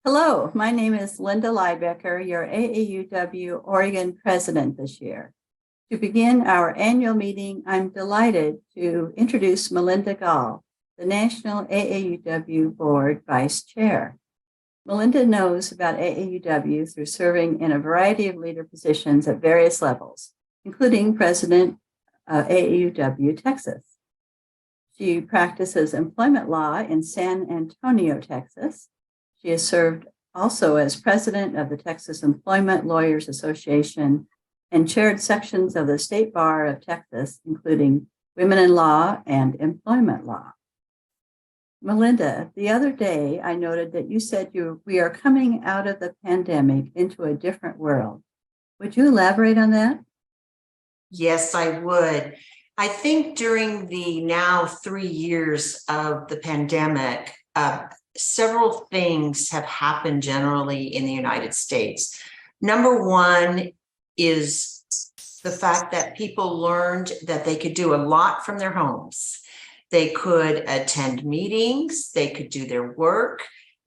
Hello, my name is Linda Liebecker, your AAUW Oregon president this year. To begin our annual meeting, I'm delighted to introduce Malinda Gaul, the National AAUW Board Vice Chair. Malinda knows about AAUW through serving in a variety of leader positions at various levels, including president of AAUW Texas. She practices employment law in San Antonio, Texas. She has served also as president of the Texas Employment Lawyers Association and chaired sections of the State Bar of Texas, including Women in Law and Employment Law. Malinda, the other day I noted that you said we are coming out of the pandemic into a different world. Would you elaborate on that? Yes, I would. I think during the now 3 years of the pandemic, several things have happened generally in the United States. Number one is the fact that people learned that they could do a lot from their homes. They could attend meetings, they could do their work,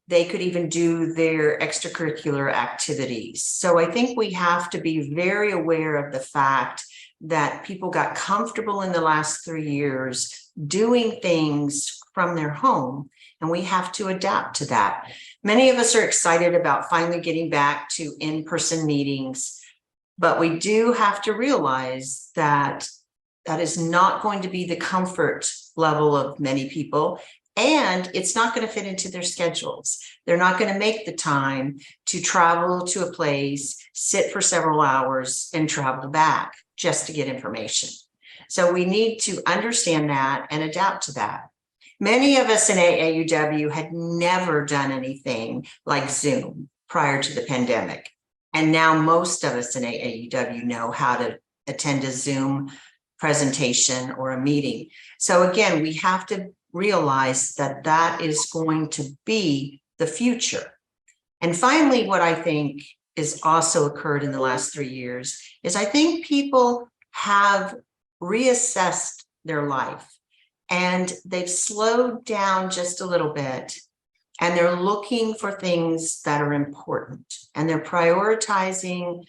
they could even do their extracurricular activities. So I think we have to be very aware of the fact that people got comfortable in the last 3 years doing things from their home, and we have to adapt to that. Many of us are excited about finally getting back to in-person meetings, but we do have to realize that that is not going to be the comfort level of many people, and it's not going to fit into their schedules. They're not going to make the time to travel to a place, sit for several hours, and travel back just to get information. So we need to understand that and adapt to that. Many of us in AAUW had never done anything like Zoom prior to the pandemic. And now most of us in AAUW know how to attend a Zoom presentation or a meeting. So again, we have to realize that that is going to be the future. And finally, what I think is also occurred in the last 3 years is I think people have reassessed their life. And they've slowed down just a little bit, and they're looking for things that are important, and they're prioritizing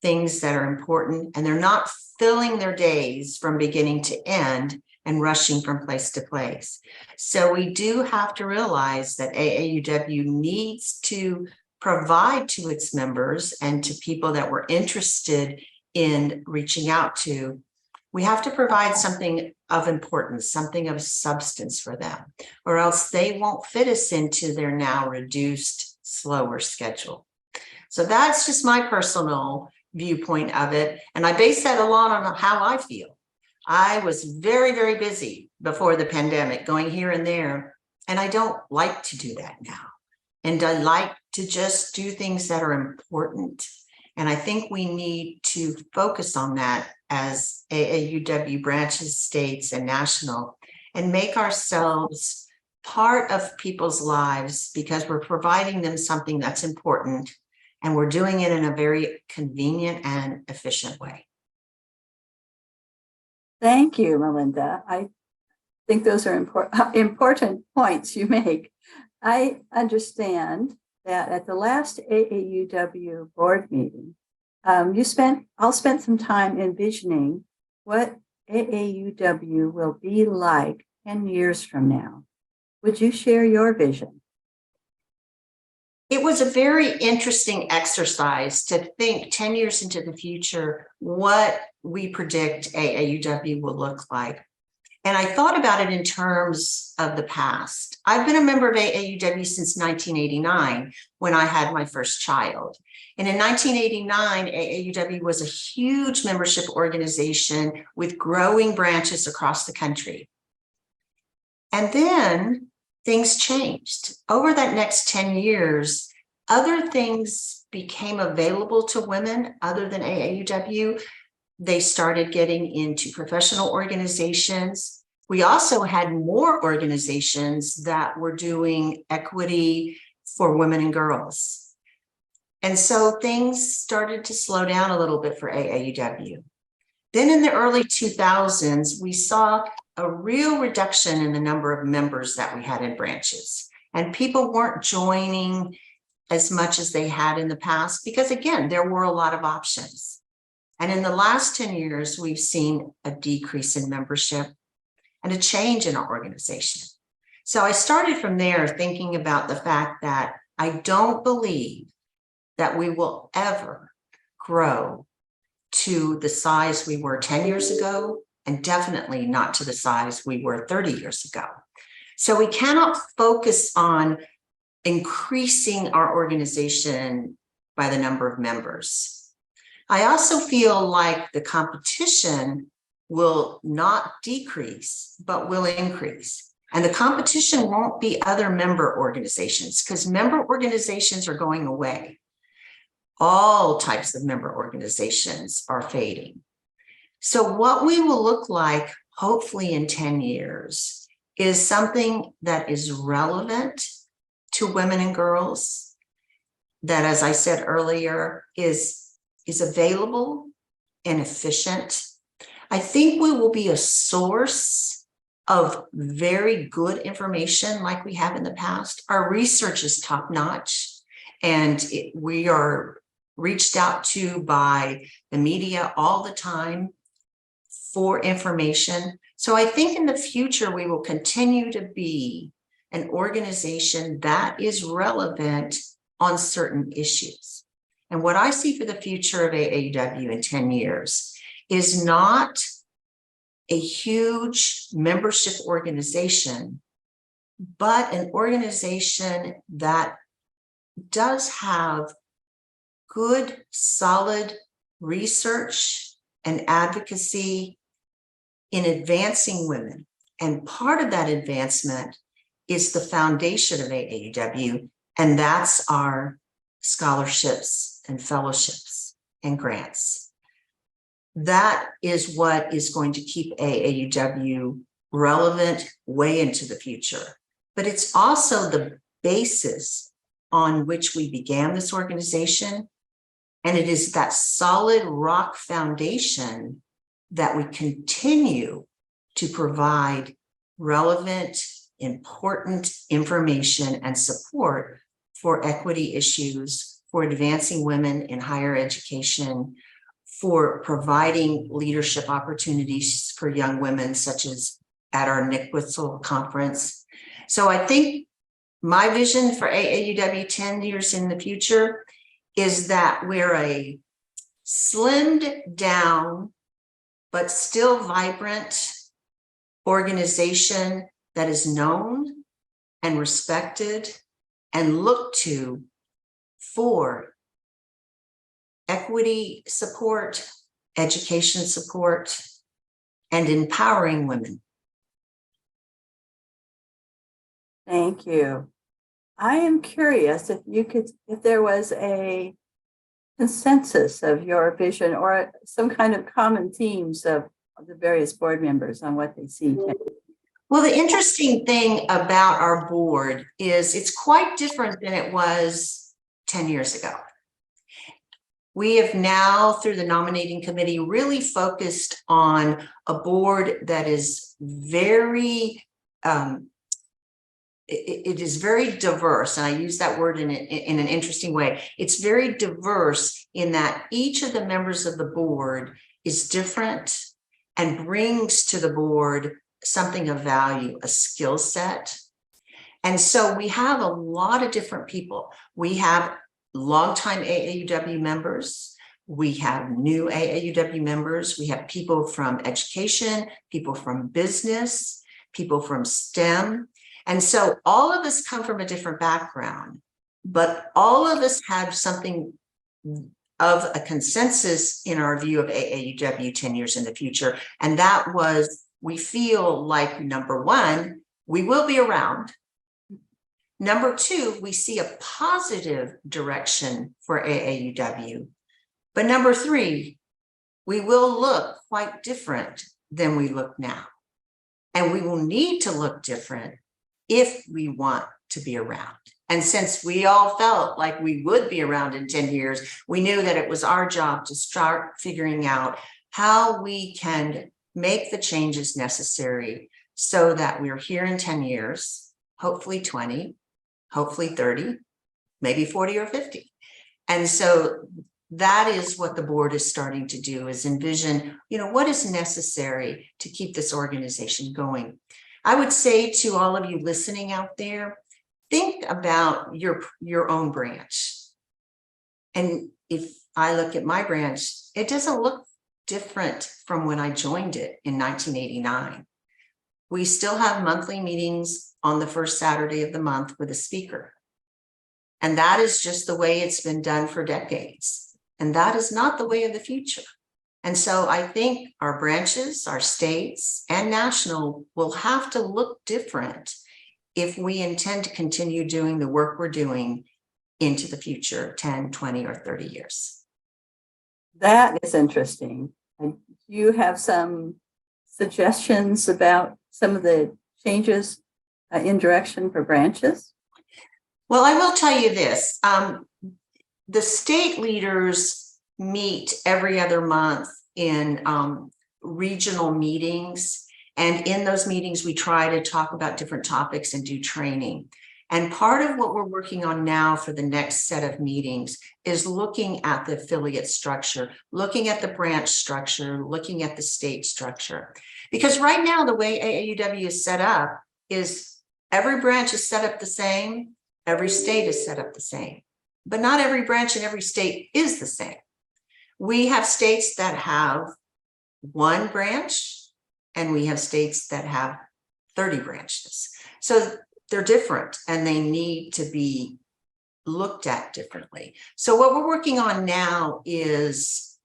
things that are important, and they're not filling their days from beginning to end and rushing from place to place. So we do have to realize that AAUW needs to provide to its members and to people that we're interested in reaching out to. We have to provide something of importance, something of substance for them, or else they won't fit us into their now reduced, slower schedule. So that's just my personal viewpoint of it. And I base that a lot on how I feel. I was very, very busy before the pandemic, going here and there, and I don't like to do that now. And I like to just do things that are important. And I think we need to focus on that as AAUW branches, states, and national, and make ourselves part of people's lives because we're providing them something that's important, and we're doing it in a very convenient and efficient way. Thank you, Malinda. I think those are important points you make. I understand that at the last AAUW board meeting, I'll spend some time envisioning what AAUW will be like 10 years from now. Would you share your vision? It was a very interesting exercise to think 10 years into the future what we predict AAUW will look like. And I thought about it in terms of the past. I've been a member of AAUW since 1989 when I had my first child. And in 1989, AAUW was a huge membership organization with growing branches across the country. And then things changed. Over that next 10 years, other things became available to women other than AAUW. They started getting into professional organizations. We also had more organizations that were doing equity for women and girls. And so things started to slow down a little bit for AAUW. Then in the early 2000s, we saw a real reduction in the number of members that we had in branches, and people weren't joining as much as they had in the past, because again, there were a lot of options. And in the last 10 years, we've seen a decrease in membership and a change in our organization. So I started from there thinking about the fact that I don't believe that we will ever grow to the size we were 10 years ago, and definitely not to the size we were 30 years ago. So we cannot focus on increasing our organization by the number of members. I also feel like the competition will not decrease, but will increase. And the competition won't be other member organizations, because member organizations are going away. All types of member organizations are fading. So what we will look like, hopefully in 10 years, is something that is relevant to women and girls, that, as I said earlier, is available and efficient. I think we will be a source of very good information like we have in the past. Our research is top-notch, and we are reached out to by the media all the time for information. So I think in the future, we will continue to be an organization that is relevant on certain issues. And what I see for the future of AAUW in 10 years is not a huge membership organization, but an organization that does have good, solid research and advocacy in advancing women. And part of that advancement is the foundation of AAUW, and that's our scholarships and fellowships and grants. That is what is going to keep AAUW relevant way into the future. But it's also the basis on which we began this organization. And it is that solid rock foundation that we continue to provide relevant, important information and support for equity issues, for advancing women in higher education, for providing leadership opportunities for young women, such as at our Nick Witzel conference. So I think my vision for AAUW 10 years in the future is that we're a slimmed down, but still vibrant organization that is known and respected and looked to for equity support, education support, and empowering women. Thank you. I am curious if there was a consensus of your vision or some kind of common themes of the various board members on what they see. Well, the interesting thing about our board is it's quite different than it was 10 years ago. We have now, through the nominating committee, really focused on a board that is very, it is very diverse. And I use that word in an interesting way. It's very diverse in that each of the members of the board is different and brings to the board something of value, a skill set. And so we have a lot of different people. We have longtime AAUW members. We have new AAUW members. We have people from education, people from business, people from STEM. And so all of us come from a different background, but all of us have something of a consensus in our view of AAUW 10 years in the future. And that was, we feel like, number one, we will be around. Number two, we see a positive direction for AAUW. But number three, we will look quite different than we look now. And we will need to look different if we want to be around. And since we all felt like we would be around in 10 years, we knew that it was our job to start figuring out how we can make the changes necessary so that we're here in 10 years, hopefully 20, hopefully 30, maybe 40 or 50. And so that is what the board is starting to do, is envision, what is necessary to keep this organization going. I would say to all of you listening out there, think about your own branch. And if I look at my branch, it doesn't look different from when I joined it in 1989. We still have monthly meetings on the first Saturday of the month with a speaker. And that is just the way it's been done for decades. And that is not the way of the future. And so I think our branches, our states, and national will have to look different if we intend to continue doing the work we're doing into the future, 10, 20, or 30 years. That is interesting. And you have some suggestions about some of the changes in direction for branches? Well, I will tell you this. The state leaders meet every other month in regional meetings. And in those meetings, we try to talk about different topics and do training. And part of what we're working on now for the next set of meetings is looking at the affiliate structure, looking at the branch structure, looking at the state structure. Because right now, the way AAUW is set up is every branch is set up the same, every state is set up the same, but not every branch in every state is the same. We have states that have one branch, and we have states that have 30 branches. So they're different and they need to be looked at differently. So what we're working on now is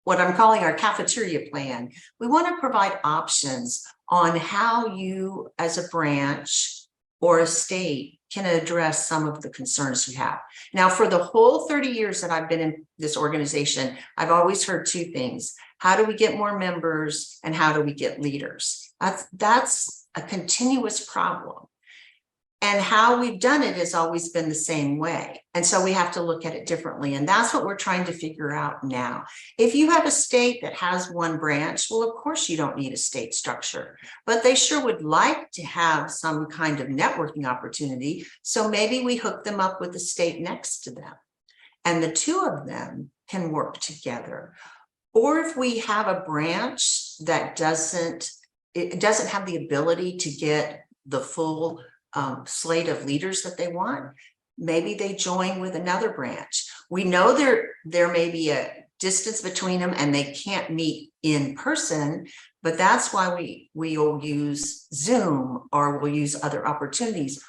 what I'm calling our cafeteria plan. We want to provide options on how you as a branch or a state can address some of the concerns you have. Now, for the whole 30 years that I've been in this organization, I've always heard two things. How do we get more members and how do we get leaders? That's a continuous problem. And how we've done it has always been the same way. And so we have to look at it differently. And that's what we're trying to figure out now. If you have a state that has one branch, well, of course, you don't need a state structure, but they sure would like to have some kind of networking opportunity. So maybe we hook them up with the state next to them, and the two of them can work together. Or if we have a branch that doesn't have the ability to get the full slate of leaders that they want, maybe they join with another branch. We know there may be a distance between them and they can't meet in person, but that's why we will use Zoom or we'll use other opportunities.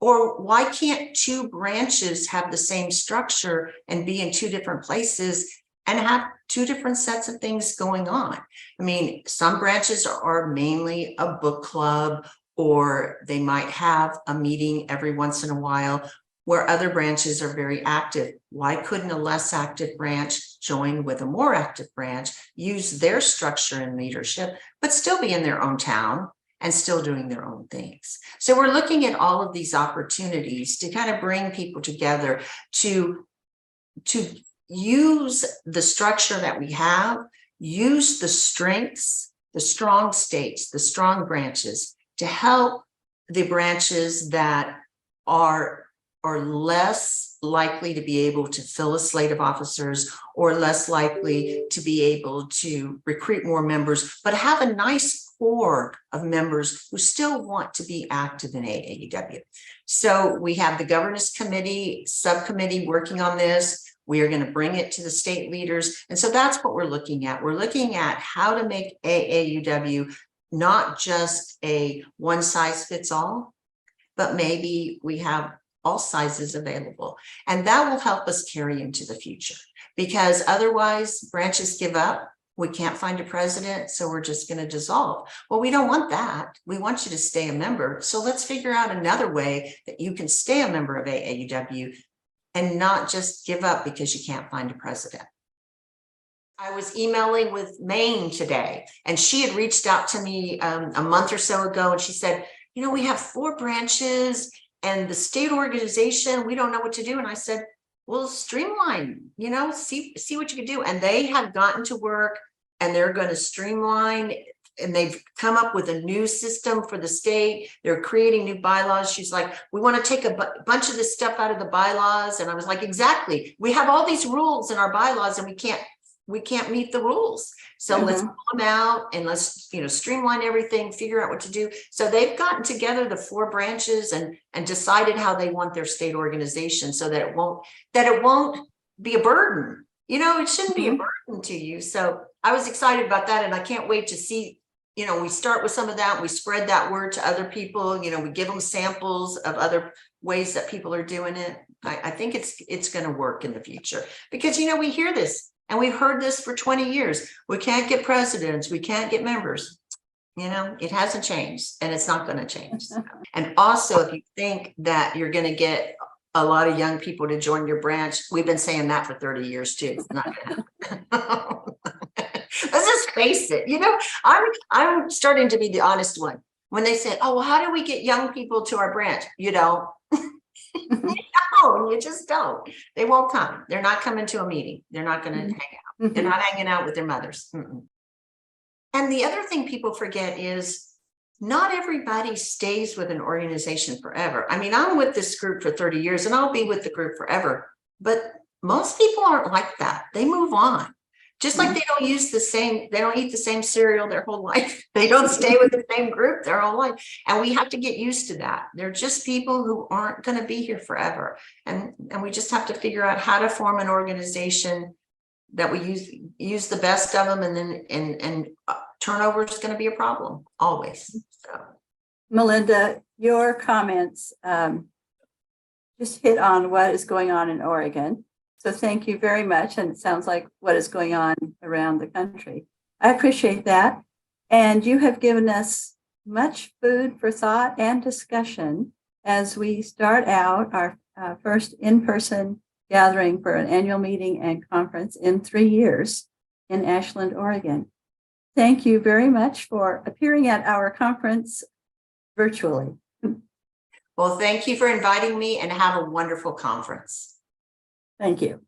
Or why can't two branches have the same structure and be in two different places and have two different sets of things going on? I mean, some branches are mainly a book club, or they might have a meeting every once in a while, where other branches are very active. Why couldn't a less active branch join with a more active branch, use their structure and leadership, but still be in their own town and still doing their own things? So we're looking at all of these opportunities to kind of bring people together to use the structure that we have, use the strengths, the strong states, the strong branches, to help the branches that are less likely to be able to fill a slate of officers or less likely to be able to recruit more members, but have a nice core of members who still want to be active in AAUW. So we have the governance committee, subcommittee working on this. We are going to bring it to the state leaders. And so that's what we're looking at. We're looking at how to make AAUW not just a one size fits all, but maybe we have all sizes available. And that will help us carry into the future, because otherwise branches give up. We can't find a president, so we're just going to dissolve. Well, we don't want that. We want you to stay a member. So let's figure out another way that you can stay a member of AAUW and not just give up because you can't find a president. I was emailing with Maine today, and she had reached out to me a month or so ago, and she said, we have 4 branches and the state organization, we don't know what to do. And I said, well, streamline, see what you can do. And they have gotten to work, and they're going to streamline and they've come up with a new system for the state. They're creating new bylaws. She's like, we want to take a bunch of this stuff out of the bylaws. And I was like, exactly. We have all these rules in our bylaws and we can't meet the rules. So let's pull them out and let's, streamline everything, figure out what to do. So they've gotten together the 4 branches and decided how they want their state organization so that it won't be a burden. It shouldn't be a burden to you. So I was excited about that. And I can't wait to see, we start with some of that. We spread that word to other people. We give them samples of other ways that people are doing it. I think it's going to work in the future because, we hear this. And we've heard this for 20 years. We can't get presidents. We can't get members. It hasn't changed and it's not going to change. And also, if you think that you're going to get a lot of young people to join your branch, we've been saying that for 30 years too. It's not going to happen. Let's just face it. I'm starting to be the honest one. When they say, oh, well, how do we get young people to our branch? You don't. You just don't. They won't come. They're not coming to a meeting. They're not going to hang out. They're not hanging out with their mothers. And the other thing people forget is not everybody stays with an organization forever. I mean, I'm with this group for 30 years and I'll be with the group forever. But most people aren't like that. They move on. Just like they don't eat the same cereal their whole life. They don't stay with the same group their whole life. And we have to get used to that. They're just people who aren't going to be here forever. And we just have to figure out how to form an organization that we use the best of them. And then turnover is going to be a problem always. So, Malinda, your comments just hit on what is going on in Oregon. So thank you very much. And it sounds like what is going on around the country. I appreciate that. And you have given us much food for thought and discussion as we start out our first in-person gathering for an annual meeting and conference in 3 years in Ashland, Oregon. Thank you very much for appearing at our conference virtually. Well, thank you for inviting me and have a wonderful conference. Thank you.